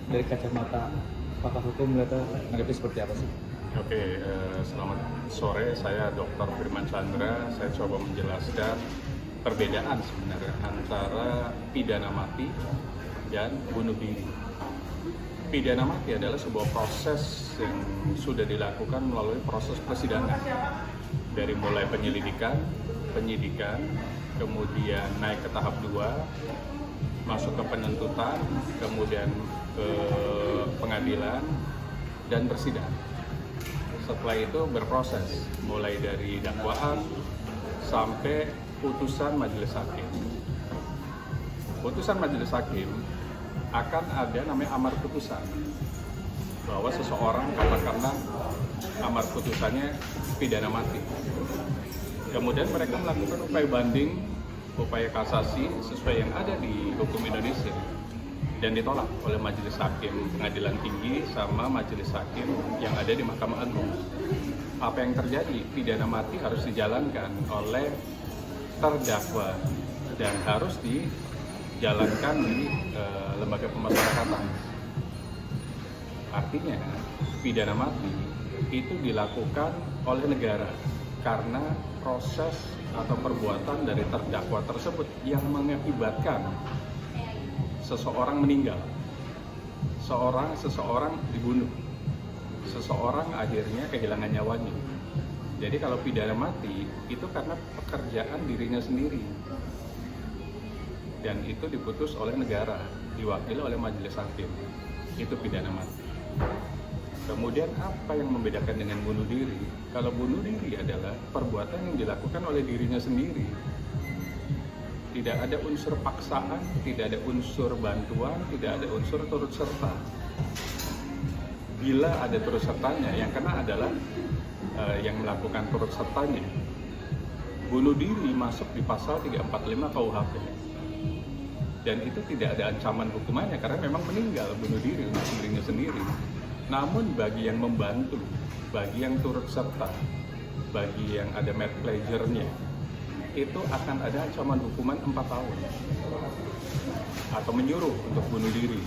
dari kacamata pakar hukum melihatnya menanggapi seperti apa sih? Oke, selamat sore. Saya Dr. Firman Chandra. Saya coba menjelaskan perbedaan sebenarnya antara pidana mati dan bunuh diri. Pidana mati adalah sebuah proses yang sudah dilakukan melalui proses persidangan. Dari mulai penyelidikan, penyidikan, kemudian naik ke tahap 2, masuk ke penuntutan, kemudian ke pengadilan, dan bersidang. Setelah itu berproses, mulai dari dakwaan sampai putusan majelis hakim. Putusan majelis hakim akan ada namanya amar putusan, bahwa seseorang katakanlah amar putusannya pidana mati. Kemudian mereka melakukan upaya banding, upaya kasasi sesuai yang ada di hukum Indonesia dan ditolak oleh majelis hakim pengadilan tinggi sama majelis hakim yang ada di Mahkamah Agung. Apa yang terjadi? Pidana mati harus dijalankan oleh terdakwa dan harus dijalankan di lembaga pemasyarakatan. Artinya pidana mati itu dilakukan oleh negara karena proses atau perbuatan dari terdakwa tersebut yang mengakibatkan seseorang meninggal, seseorang dibunuh, seseorang akhirnya kehilangan nyawanya. Jadi kalau pidana mati itu karena pekerjaan dirinya sendiri dan itu diputus oleh negara, diwakili oleh majelis hakim. Itu pidana mati. Kemudian apa yang membedakan dengan bunuh diri? Kalau bunuh diri adalah perbuatan yang dilakukan oleh dirinya sendiri. Tidak ada unsur paksaan, tidak ada unsur bantuan, tidak ada unsur turut serta. Bila ada turut sertanya, yang kena adalah yang melakukan turut sertanya. Bunuh diri masuk di pasal 345 KUHP. Dan itu tidak ada ancaman hukumannya karena memang meninggal bunuh diri untuk dirinya sendiri. Namun bagi yang membantu, bagi yang turut serta, bagi yang ada mad pleasure-nya, itu akan ada ancaman hukuman 4 tahun. Atau menyuruh untuk bunuh diri,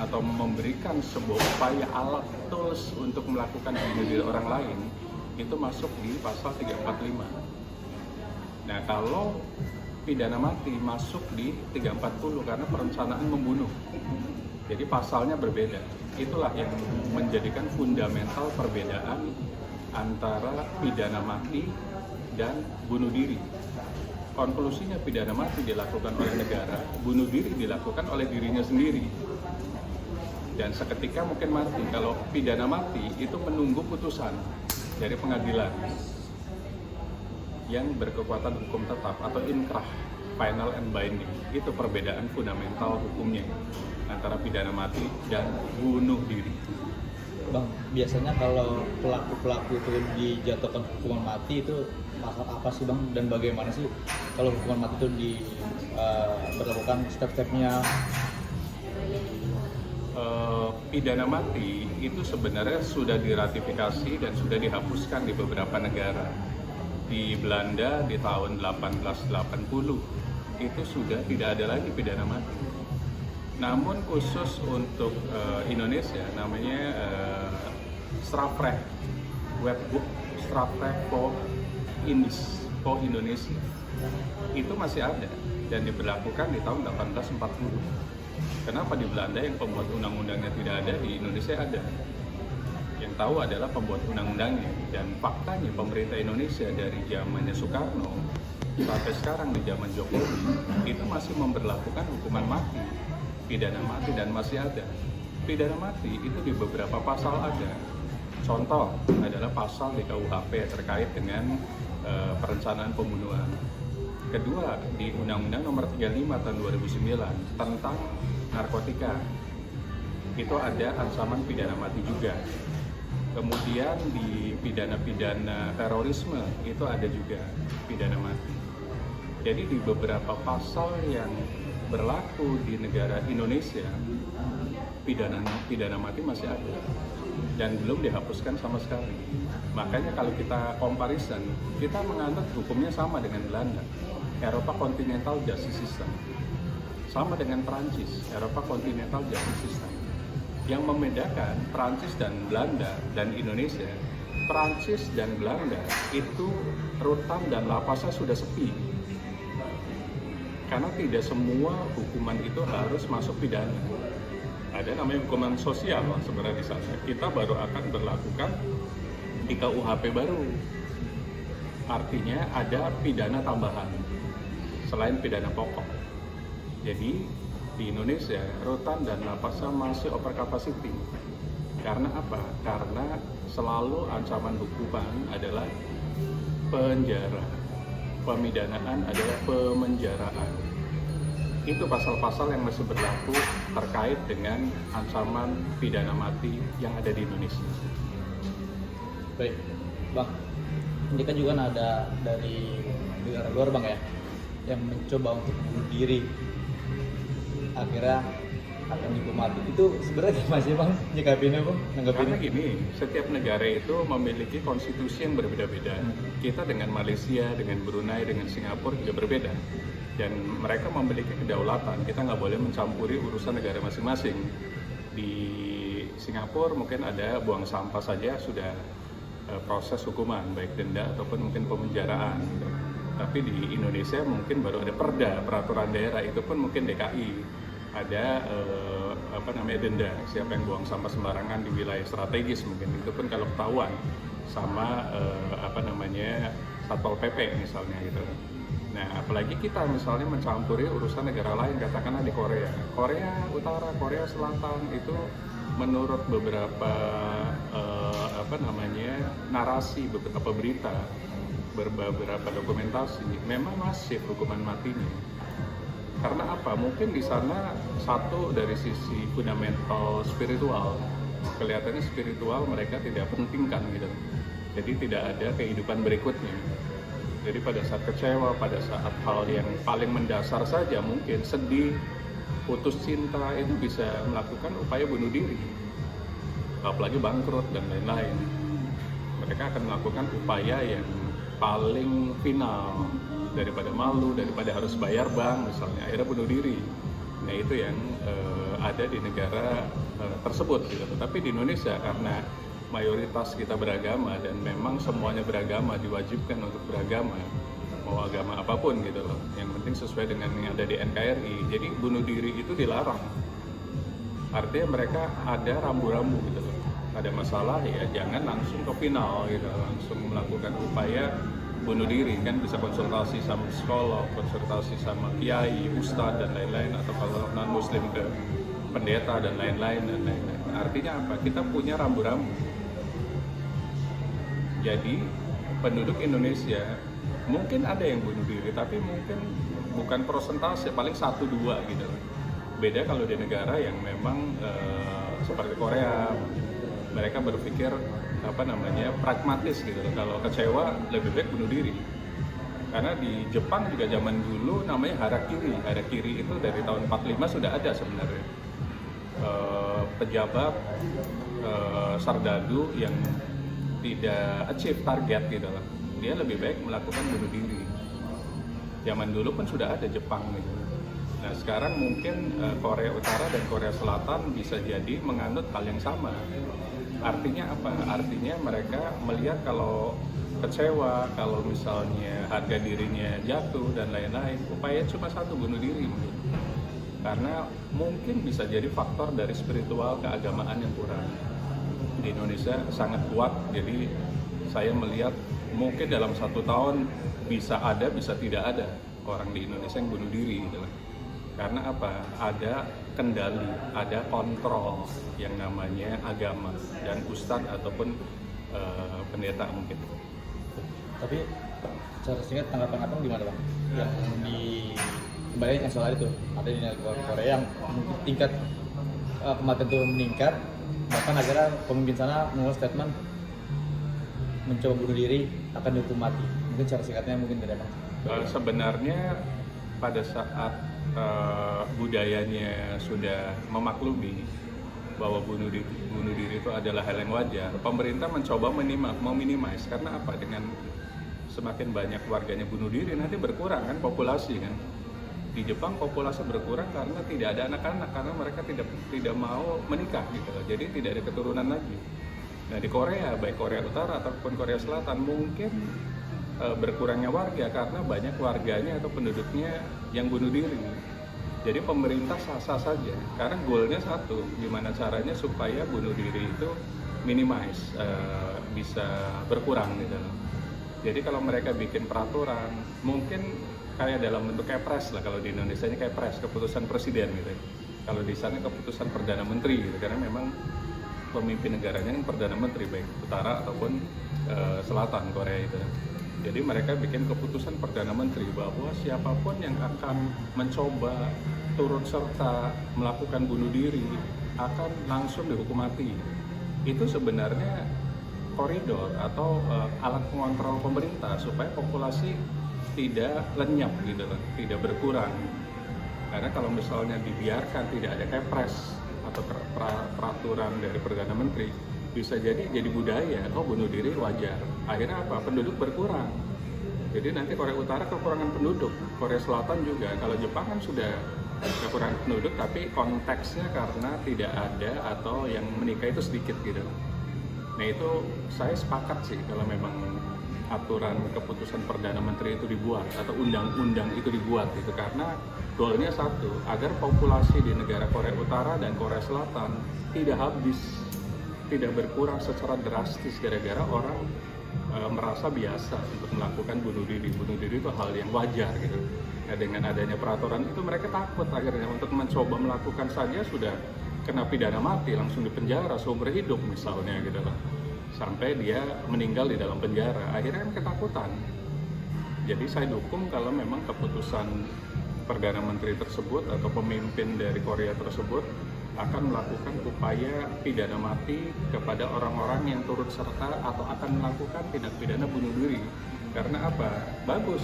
atau memberikan sebuah upaya alat tools untuk melakukan bunuh diri orang lain, itu masuk di pasal 345. Nah, kalau pidana mati masuk di 340 karena perencanaan membunuh. Jadi pasalnya berbeda. Itulah yang menjadikan fundamental perbedaan antara pidana mati dan bunuh diri. Konklusinya pidana mati dilakukan oleh negara, bunuh diri dilakukan oleh dirinya sendiri. Dan seketika mungkin mati. Kalau pidana mati itu menunggu putusan dari pengadilan yang berkekuatan hukum tetap atau inkrah, final and binding. Itu perbedaan fundamental hukumnya antara pidana mati dan bunuh diri. Bang, biasanya kalau pelaku-pelaku itu dijatuhkan hukuman mati itu pasal apa sih Bang? Dan bagaimana sih kalau hukuman mati itu berlakukan step-stepnya? Pidana mati itu sebenarnya sudah diratifikasi dan sudah dihapuskan di beberapa negara. Di Belanda di tahun 1880 itu sudah tidak ada lagi pidana mati. Namun khusus untuk Indonesia namanya Strafrecht, Wetboek Strafrecht voor Indonesia. Itu masih ada dan diberlakukan di tahun 1840. Kenapa di Belanda yang pembuat undang-undangnya tidak ada, di Indonesia ada? Yang tahu adalah pembuat undang-undangnya. Dan faktanya pemerintah Indonesia dari zamannya Soekarno sampai sekarang di zaman Jokowi itu masih memberlakukan hukuman mati, pidana mati, dan masih ada. Pidana mati itu di beberapa pasal ada. Contoh adalah pasal di KUHP terkait dengan perencanaan pembunuhan. Kedua, di Undang-Undang Nomor 35 Tahun 2009 tentang narkotika itu ada ancaman pidana mati juga. Kemudian di pidana-pidana terorisme itu ada juga pidana mati. Jadi di beberapa pasal yang berlaku di negara Indonesia pidana mati masih ada dan belum dihapuskan sama sekali. Makanya kalau kita comparison, kita menganut hukumnya sama dengan Belanda, Eropa Continental Justice System, sama dengan Prancis, Eropa Continental Justice System. Yang membedakan Prancis dan Belanda dan Indonesia, Prancis dan Belanda itu rutan dan lapasnya sudah sepi. Karena tidak semua hukuman itu harus masuk pidana. Ada namanya hukuman sosial sebenarnya di sana. Kita baru akan berlakukan di KUHP baru. Artinya ada pidana tambahan selain pidana pokok. Jadi di Indonesia rutan dan lapasnya masih over capacity. Karena apa? Karena selalu ancaman hukuman adalah penjara. Pemidanaan adalah pemenjaraan. Itu pasal-pasal yang masih berlaku terkait dengan ancaman pidana mati yang ada di Indonesia. Baik, Bang. Ini kan juga ada dari negara luar, Bang, ya, yang mencoba untuk bunuh diri. Akhirnya akan dihukum mati. Itu sebenarnya gimana sih, Bang, nyikapinnya, Bang? Karena gini, setiap negara itu memiliki konstitusi yang berbeda-beda. Kita dengan Malaysia, dengan Brunei, dengan Singapura juga berbeda. Dan mereka memiliki kedaulatan. Kita nggak boleh mencampuri urusan negara masing-masing. Di Singapura mungkin ada buang sampah saja sudah proses hukuman, baik denda ataupun mungkin pemenjaraan. Tapi di Indonesia mungkin baru ada perda, peraturan daerah, itu pun mungkin DKI. Ada denda siapa yang buang sampah sembarangan di wilayah strategis, mungkin itu pun kalau ketahuan sama Satpol PP misalnya gitu. Nah, apalagi kita misalnya mencampuri urusan negara lain, katakanlah di Korea Utara, Korea Selatan, itu menurut beberapa narasi, beberapa berita, beberapa dokumentasi memang masif hukuman matinya. Karena apa? Mungkin di sana satu dari sisi fundamental spiritual, kelihatannya spiritual mereka tidak pentingkan gitu. Jadi tidak ada kehidupan berikutnya. Jadi pada saat kecewa, pada saat hal yang paling mendasar saja, mungkin sedih, putus cinta, itu bisa melakukan upaya bunuh diri. Apalagi bangkrut dan lain-lain. Mereka akan melakukan upaya yang paling final, daripada malu, daripada harus bayar bank misalnya, akhirnya bunuh diri. Nah itu yang ada di negara tersebut gitu. Tapi di Indonesia karena mayoritas kita beragama dan memang semuanya beragama, diwajibkan untuk beragama, mau agama apapun gitu loh, yang penting sesuai dengan yang ada di NKRI. Jadi bunuh diri itu dilarang. Artinya mereka ada rambu-rambu gitu loh. Ada masalah ya jangan langsung ke final gitu, langsung melakukan upaya bunuh diri. Kan bisa konsultasi sama psikolog, konsultasi sama kiai, ustadz dan lain-lain, atau kalau non muslim ke pendeta dan lain-lain. Artinya apa? Kita punya rambu-rambu. Jadi penduduk Indonesia mungkin ada yang bunuh diri, tapi mungkin bukan persentase, paling 1-2 gitu. Beda kalau di negara yang memang seperti Korea, mereka berpikir pragmatis gitu. Kalau kecewa lebih baik bunuh diri. Karena di Jepang juga zaman dulu namanya harakiri. Harakiri itu dari tahun 45 sudah ada sebenarnya. Pejabat sardadu yang tidak achieve target gitu lah, dia lebih baik melakukan bunuh diri. Zaman dulu pun sudah ada Jepang gitu. Nah sekarang mungkin Korea Utara dan Korea Selatan bisa jadi menganut hal yang sama. Artinya apa? Artinya mereka melihat kalau kecewa, kalau misalnya harga dirinya jatuh dan lain-lain, upaya cuma satu, bunuh diri. Karena mungkin bisa jadi faktor dari spiritual keagamaan yang kurang. Di Indonesia sangat kuat, jadi saya melihat mungkin dalam 1 tahun bisa ada, bisa tidak ada orang di Indonesia yang bunuh diri gitu. Karena apa? Ada kendali, ada kontrol yang namanya agama dan ustadz ataupun pendeta mungkin. Tapi secara singkat tanggapan Abang gimana, Bang? Yang di kembali yang soal itu ada di negara Korea yang mungkin tingkat kematian itu meningkat, bahkan akhirnya pemimpin sana mengeluarkan statement mencoba bunuh diri akan dihukum mati. Mungkin secara singkatnya mungkin tidak, Bang? Sebenarnya pada saat budayanya sudah memaklumi bahwa bunuh diri itu adalah hal yang wajar, pemerintah mencoba meminimais. Karena apa? Dengan semakin banyak warganya bunuh diri, nanti berkurang kan populasi kan. Di Jepang populasi berkurang karena tidak ada anak-anak, karena mereka tidak mau menikah gitu loh. Jadi tidak ada keturunan lagi. Nah di Korea, baik Korea Utara ataupun Korea Selatan mungkin berkurangnya warga karena banyak warganya atau penduduknya yang bunuh diri. Jadi pemerintah sah-sah saja, karena goalnya satu, gimana caranya supaya bunuh diri itu minimize, bisa berkurang gitu loh. Jadi kalau mereka bikin peraturan, mungkin kayak dalam bentuk kepres lah, kalau di Indonesia ini kepres, keputusan presiden gitu. Kalau di sana keputusan perdana menteri gitu, karena memang pemimpin negaranya kan perdana menteri baik utara ataupun selatan Korea itu. Jadi mereka bikin keputusan perdana menteri bahwa siapapun yang akan mencoba turut serta melakukan bunuh diri akan langsung dihukum mati. Itu sebenarnya koridor atau alat pengontrol pemerintah supaya populasi tidak lenyap gitu loh, tidak berkurang. Karena kalau misalnya dibiarkan tidak ada kepres atau peraturan dari Perdana Menteri, bisa jadi budaya, oh bunuh diri wajar. Akhirnya apa? Penduduk berkurang. Jadi nanti Korea Utara kekurangan penduduk, Korea Selatan juga. Kalau Jepang kan sudah kekurangan penduduk, tapi konteksnya karena tidak ada atau yang menikah itu sedikit gitu. Nah itu saya sepakat sih kalau memang aturan keputusan Perdana Menteri itu dibuat atau undang-undang itu dibuat gitu, karena goalnya satu, agar populasi di negara Korea Utara dan Korea Selatan tidak habis, tidak berkurang secara drastis gara-gara orang merasa biasa untuk melakukan bunuh diri. Bunuh diri itu hal yang wajar gitu. Nah, dengan adanya peraturan itu mereka takut akhirnya untuk mencoba melakukan saja sudah kena pidana mati, langsung dipenjara seumur hidup misalnya gitu loh. Sampai dia meninggal di dalam penjara, akhirnya kan ketakutan. Jadi saya dukung kalau memang keputusan Perdana Menteri tersebut atau pemimpin dari Korea tersebut akan melakukan upaya pidana mati kepada orang-orang yang turut serta atau akan melakukan tindak pidana bunuh diri. Karena apa? Bagus,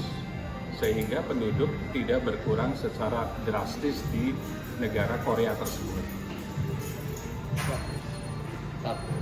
sehingga penduduk tidak berkurang secara drastis di negara Korea tersebut. Satu.